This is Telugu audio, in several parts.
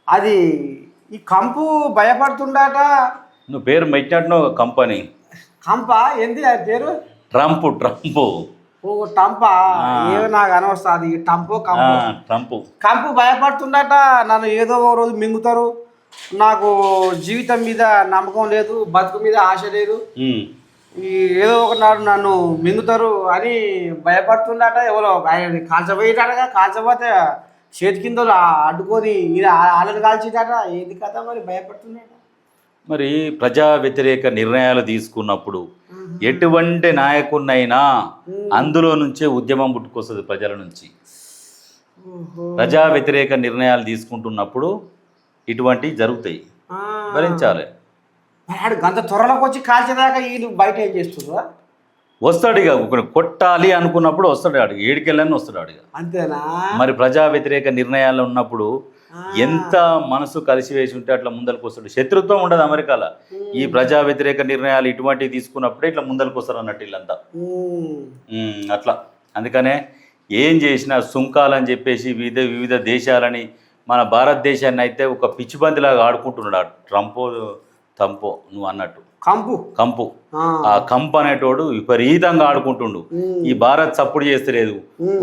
అది ఈ కంపు భయపడుతుండట. నువ్వు పేరు పెట్టినట్టు కంపెనీ కంప ఏంది ఆ పేరు? ట్రంప్ ట్రంప్ ఓ టంప. ఏమో నాకు అనవస్తుంది టంపు కంపు. ట్రంప్ కంపు భయపడుతుండట. నన్ను ఏదో ఒక రోజు మింగుతారు, నాకు జీవితం మీద నమ్మకం లేదు, బతుకు మీద ఆశ లేదు, ఈ ఏదో ఒక నాడు నన్ను మింగుతారు అని భయపడుతుండట. ఎవరో ఆయన కాల్చబోయేటగా, కాల్చబోతే చేతి కింద అడ్డుకొని ఈయన ఆలను కాల్చేటట. ఏంది కదా మరి భయపడుతున్నాడ. మరి ప్రజా వ్యతిరేక నిర్ణయాలు తీసుకున్నప్పుడు ఎటువంటి నాయకుడినైనా అందులో నుంచే ఉద్యమం పుట్టుకొస్తుంది. ప్రజల నుంచి ప్రజా వ్యతిరేక నిర్ణయాలు తీసుకుంటున్నప్పుడు ఇటువంటివి జరుగుతాయి, భరించాలి. వాడు గంత త్వరలోకి వచ్చి కాల్చేదాకా వీళ్ళు బయట ఏం చేస్తుండ్రా? వస్తాడు ఇక కొట్టాలి అనుకున్నప్పుడు వస్తాడు, అడిగి ఏడికెళ్ళని వస్తాడు అడిగ. అంతేనా? మరి ప్రజా వ్యతిరేక నిర్ణయాలు ఉన్నప్పుడు ఎంత మనసు కలిసి వేసి ఉంటే అట్లా ముందరికి వస్తాడు. శత్రుత్వం ఉండదు అమెరికాలో. ఈ ప్రజా వ్యతిరేక నిర్ణయాలు ఇటువంటివి తీసుకున్నప్పుడే ఇట్లా ముందరికి వస్తారు అన్నట్టు వీళ్ళంతా. అట్లా అందుకనే ఏం చేసినా సుంకాలని చెప్పేసి వివిధ దేశాలని, మన భారతదేశాన్ని అయితే ఒక పిచ్చిబందిలాగా ఆడుకుంటున్నాడు తంపో నువ్వు అన్నట్టు. కంపు ఆ కంపు అనేటోడు విపరీతంగా ఆడుకుంటుండు. ఈ భారత్ సపోర్ట్ చేస్తలేదు,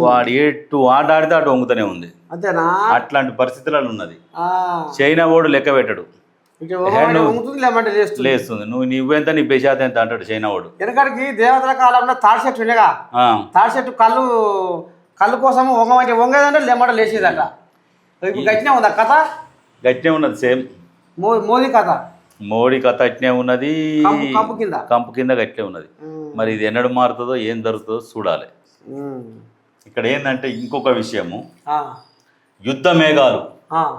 వాడు ఎటు ఆడాడితే అటు వంగుతూనే ఉంది. అట్లాంటి పరిస్థితులలో ఉన్నది. చైనా ఓడు లెక్క పెట్టడు, లేస్తుంది. నువ్వెంత నీ బెషాత ఎంత అంటాడు చైనా ఓడు. వెనకడికి దేవతల కాలంలో తాడి చెట్టు ఉండేగా, తాడి చెట్టు కళ్ళు కోసం వంగమంటే వంగేదంటే లెమ్మట లేచేదట. గట్టినే ఉందా కథ? గట్టినే ఉన్నది. సేమ్ మోడీ కథ అట్నే ఉన్నది, కంపు కింద గట్లే ఉన్నది. మరి ఇది ఎన్నడు మారుతుందో ఏం జరుగుతుందో చూడాలి. ఇక్కడ ఏంటంటే ఇంకొక విషయము, యుద్ధ మేఘాలు.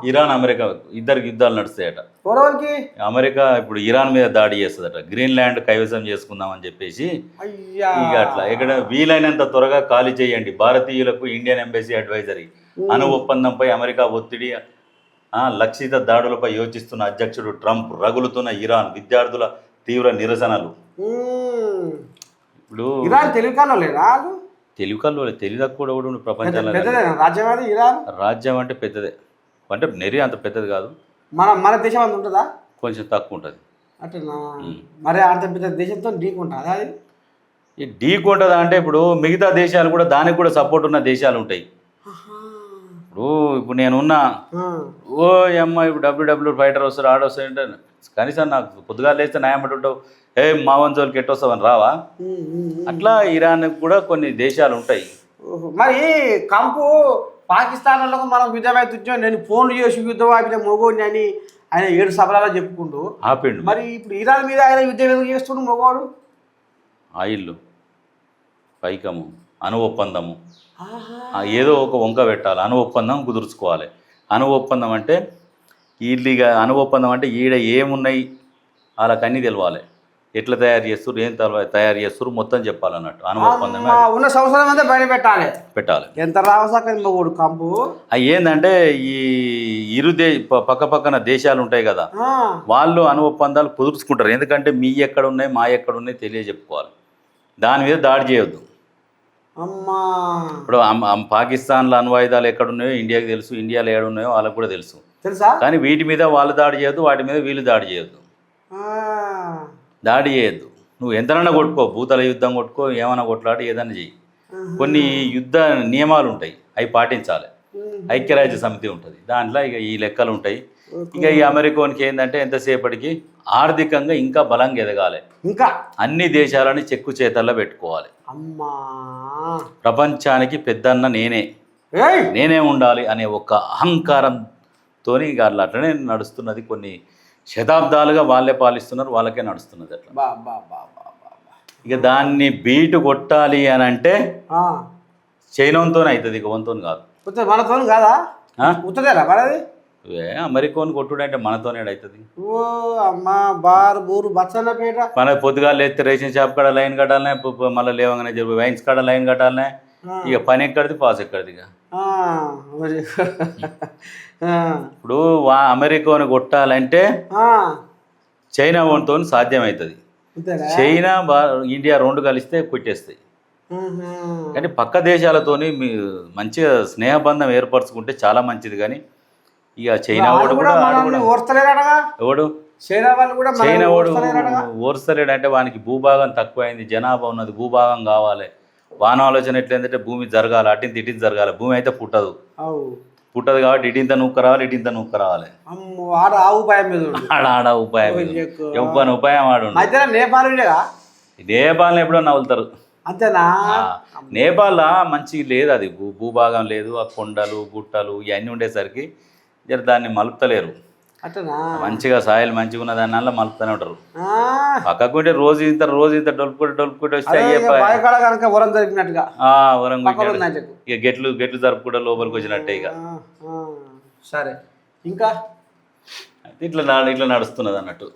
ఇరాన్ అమెరికా ఇద్దరికి యుద్ధాలు నడుస్తాయట. అమెరికా ఇప్పుడు ఇరాన్ మీద దాడి చేస్తుందట. గ్రీన్లాండ్ కైవసం చేసుకుందామని చెప్పేసి ఇక అట్లా ఇక్కడ వీలైనంత త్వరగా ఖాళీ చేయండి. భారతీయులకు ఇండియన్ ఎంబసీ అడ్వైజరీ. అణు ఒప్పందంపై అమెరికా ఒత్తిడి, లక్షిత దాడులపై యోచిస్తున్న అధ్యక్షుడు ట్రంప్, రగులుతున్న ఇరాన్, విద్యార్థుల తీవ్ర నిరసనలు. ఇప్పుడు తెలివి తక్కువ ప్రపంచంలో. రాజ్యం అంటే పెద్దదే, అంటే నెరి అంత పెద్దది కాదు. మన దేశం అంత ఉంటుందా? కొంచెం తక్కువ ఉంటుంది. అట్లా మరి అంత పెద్ద దేశంతో ఢీకుంటుందా? అది ఢీకుంటుందా అంటే ఇప్పుడు మిగతా దేశాలు కూడా దానికి కూడా సపోర్ట్ ఉన్న దేశాలు ఉంటాయి. ఇప్పుడు నేనున్నా ఓ అమ్మ ఇప్పుడు డబ్ల్యూడబ్ల్యూ ఫైటర్ వస్తారు, ఆడొస్తాయంటే కనీసం నాకు పొద్దుగా లేస్తే న్యాయం ఉంటావు, మా వంచోళ్ళకి ఎట్టొస్తావని రావా? అట్లా ఇరాన్ కూడా కొన్ని దేశాలు ఉంటాయి. మరి కంపు పాకిస్తాన్ వాళ్ళకు మనం యుద్ధమై తుచ్చో, నేను ఫోన్లు చేసి యుద్ధం ఆపిన మొగోడిని అని ఆయన 7 సభలలో చెప్పుకుంటూ ఆపిండు. మరి ఇప్పుడు ఇరాన్ మీద ఆయన యుద్ధం ఎందుకు చేస్తుండు మొగోడు? ఆయిల్, పైకము, అణు ఒప్పందము, ఏదో ఒక వంక పెట్టాలి. అణు ఒప్పందం కుదుర్చుకోవాలి. అణు ఒప్పందం అంటే వీళ్ళిగా అణు ఒప్పందం అంటే ఈడ ఏమున్నాయి వాళ్ళకన్నీ తెలవాలి. ఎట్లా తయారు చేస్తారు, ఏం తయారు చేస్తారు మొత్తం చెప్పాలన్నట్టు. అణు ఒప్పందం ఉన్న సంవత్సరం అంతా బయట పెట్టాలి. ఎంత రావసాకూడు కంపు. అవి ఏంటంటే ఈ పక్క పక్కన దేశాలు ఉంటాయి కదా, వాళ్ళు అణు ఒప్పందాలు కుదుర్చుకుంటారు. ఎందుకంటే మీ ఎక్కడ ఉన్నాయి మా ఎక్కడ ఉన్నాయి తెలియజెప్పుకోవాలి. దాని మీద దాడి చేయొద్దు. ఇప్పుడు పాకిస్తాన్లో అణ్వాయుధాలు ఎక్కడున్నాయో ఇండియాకి తెలుసు, ఇండియాలో ఏడున్నాయో వాళ్ళకు కూడా తెలుసు. కానీ వీటి మీద వాళ్ళు దాడి చేయొద్దు, వాటి మీద వీళ్ళు దాడి చేయొద్దు. దాడి చేయొద్దు. నువ్వు ఎంతనన్నా కొట్టుకో, భూతల యుద్ధం కొట్టుకో, ఏమైనా కొట్లాడి ఏదైనా చెయ్యి. కొన్ని యుద్ధ నియమాలు ఉంటాయి, అవి పాటించాలి. ఐక్యరాజ్య సమితి ఉంటుంది, దాంట్లో ఇక ఈ లెక్కలు ఉంటాయి. ఇక ఈ అమెరికానికి ఏంటంటే ఎంతసేపటికి ఆర్థికంగా ఇంకా బలంగా ఎదగాలి, ఇంకా అన్ని దేశాలని చెక్కు చేతల్లో పెట్టుకోవాలి. ప్రపంచానికి పెద్దన్న నేనే ఉండాలి అనే ఒక అహంకారంతో ఇక అట్లనే నడుస్తున్నది. కొన్ని శతాబ్దాలుగా వాళ్ళే పాలిస్తున్నారు, వాళ్ళకే నడుస్తున్నది అట్లా. ఇక దాన్ని బీటు కొట్టాలి అని అంటే చైనాతోనే అవుతుంది, ఇక వంతో కాదు. మనతో కాదా? అమెరికాని కొట్టుడు అంటే మనతోనే అవుతుంది. ఓ అమ్మా బారు బూరు బచ్చన్నపేట. మన పొద్దుగా లేస్తే రేషన్ షాప్ కాడ లైన్ కట్టాలనే, మళ్ళీ లేవగానే చెప్పి వైన్స్ కాడ లైన్ కట్టాలనే. ఇక పని ఎక్కడిది, పాస్ ఎక్కడిది. ఇక ఇప్పుడు అమెరికాని కొట్టాలంటే చైనా ఓన్తో సాధ్యమవుతుంది. చైనా ఇండియా రెండు కలిస్తే కొట్టేస్తాయి. కానీ పక్క దేశాలతోని మంచిగా స్నేహబంధం ఏర్పరచుకుంటే చాలా మంచిది. కానీ ఇక చైనా వాడు కూడా ఆడు కూడా ఓర్స్తలేరటగా ఎవడు చైనా వాళ్ళు కూడా చైనా వాడు ఓర్స్తలేరటగా ఓర్స్తలేడు అంటే వానికి భూభాగం తక్కువైంది, జనాభా ఉన్నది, భూభాగం కావాలి. వాన ఆలోచన ఎట్లయిందంటే భూమి జరగాలి, అటింత ఇటింత జరగాలి. భూమి అయితే పుట్టదు అవు పుట్టదు కాబట్టి ఇటింత నూక్క రావాలి, ఇటింత నూక్క రావాలి. అమ్మో ఆడ ఆ ఉపాయం మీద ఉండు. ఆడ ఉపాయం ఎవ్వని ఉపాయం ఆడు. మధ్యలో నేపాల్ ఉండేగా నేపాల్ని ఎప్పుడో నవ్వులుతారు. అంతేనా నేపాల్ మంచిగా లేదు, అది భూభాగం లేదు, ఆ కొండలు గుట్టలు ఇవన్నీ ఉండేసరికి జర దాన్ని మలుపుతలేరు. అట్టనా మంచిగా సాయిల్ మంచిగా ఉన్న దాని వల్ల మలుపుతూనే ఉంటారు. ఆ, పక్కకుంటే రోజు ఇంత డొలుపుకుంటే వస్తే అదే ఇక అయ్యే బావికాడ కనుక వరం జరిపినట్టుగా వరం పక్కన ఉందంటకు. ఇక గెట్లు జరుపుకుంటే లోపలికి వచ్చినట్టే. ఇక సరే ఇంకా ఇట్లా నడుస్తున్నది అన్నట్టు.